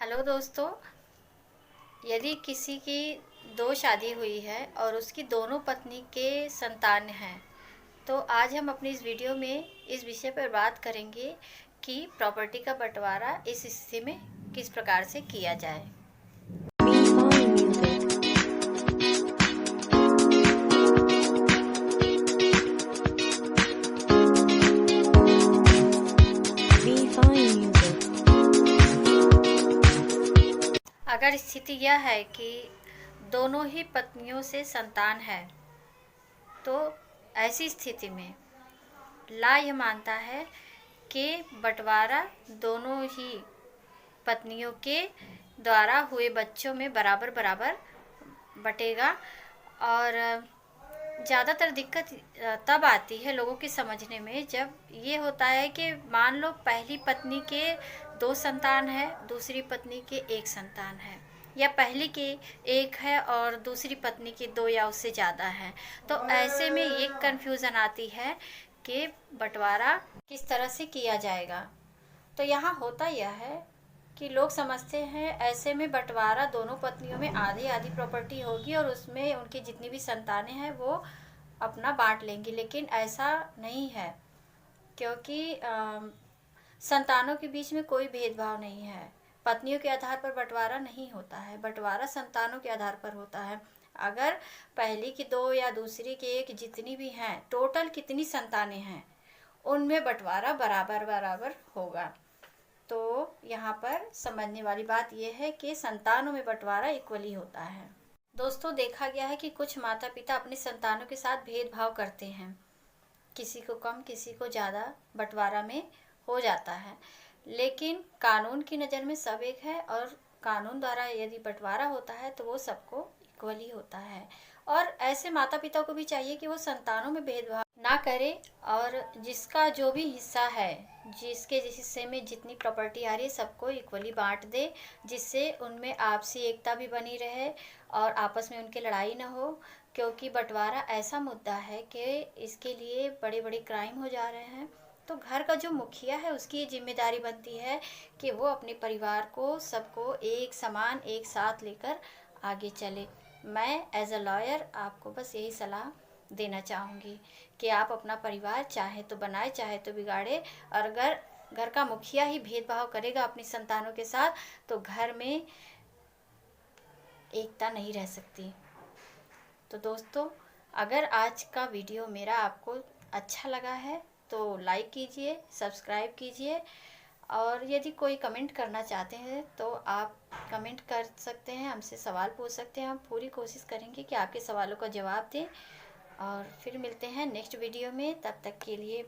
Hello दोस्तों। यदि किसी की दो शादी हुई है और उसकी दोनों पत्नी के संतान हैं, तो आज हम अपनी इस वीडियो में इस विषय पर बात करेंगे कि प्रॉपर्टी का बंटवारा इस स्थिति में किस प्रकार से किया जाए। अगर स्थिति यह है कि दोनों ही पत्नियों से संतान है, तो ऐसी स्थिति में ला यह मानता है कि बंटवारा दोनों ही पत्नियों के द्वारा हुए बच्चों में बराबर बराबर बटेगा। और ज़्यादातर दिक्कत तब आती है लोगों की समझने में, जब ये होता है कि मान लो पहली पत्नी के दो संतान है, दूसरी पत्नी के एक संतान है, या पहली के एक है और दूसरी पत्नी की दो या उससे ज़्यादा है। तो ऐसे में ये कन्फ्यूज़न आती है कि बंटवारा किस तरह से किया जाएगा। तो यहाँ होता यह है कि लोग समझते हैं ऐसे में बंटवारा दोनों पत्नियों में आधी आधी प्रॉपर्टी होगी और उसमें उनकी जितनी भी संतानें हैं वो अपना बांट लेंगी, लेकिन ऐसा नहीं है, क्योंकि संतानों के बीच में कोई भेदभाव नहीं है। पत्नियों के आधार पर बंटवारा नहीं होता है, बंटवारा संतानों के आधार पर होता है। अगर पहली की दो या दूसरी की एक, जितनी भी हैं, टोटल कितनी संतानें हैं, उनमें बंटवारा बराबर बराबर होगा। तो यहाँ पर समझने वाली बात यह है कि संतानों में बंटवारा इक्वली होता है। दोस्तों, देखा गया है कि कुछ माता पिता अपनी संतानों के साथ भेदभाव करते हैं, किसी को कम किसी को ज़्यादा बंटवारा में हो जाता है, लेकिन कानून की नज़र में सब एक है और कानून द्वारा यदि बंटवारा होता है तो वो सबको इक्वली होता है। और ऐसे माता पिता को भी चाहिए कि वो संतानों में भेदभाव ना करे और जिसका जो भी हिस्सा है, जिसके जिस हिस्से में जितनी प्रॉपर्टी आ रही है, सबको इक्वली बांट दे, जिससे उनमें आपसी एकता भी बनी रहे और आपस में उनकी लड़ाई ना हो। क्योंकि बंटवारा ऐसा मुद्दा है कि इसके लिए बड़े बड़े क्राइम हो जा रहे हैं। तो घर का जो मुखिया है उसकी ये जिम्मेदारी बनती है कि वो अपने परिवार को, सबको एक समान एक साथ लेकर आगे चले। मैं एज अ लॉयर आपको बस यही सलाह देना चाहूँगी कि आप अपना परिवार चाहे तो बनाए चाहे तो बिगाड़े, और अगर घर का मुखिया ही भेदभाव करेगा अपनी संतानों के साथ तो घर में एकता नहीं रह सकती। तो दोस्तों, अगर आज का वीडियो मेरा आपको अच्छा लगा है तो लाइक कीजिए, सब्सक्राइब कीजिए, और यदि कोई कमेंट करना चाहते हैं तो आप कमेंट कर सकते हैं, हमसे सवाल पूछ सकते हैं। हम पूरी कोशिश करेंगे कि आपके सवालों का जवाब दें। और फिर मिलते हैं नेक्स्ट वीडियो में, तब तक के लिए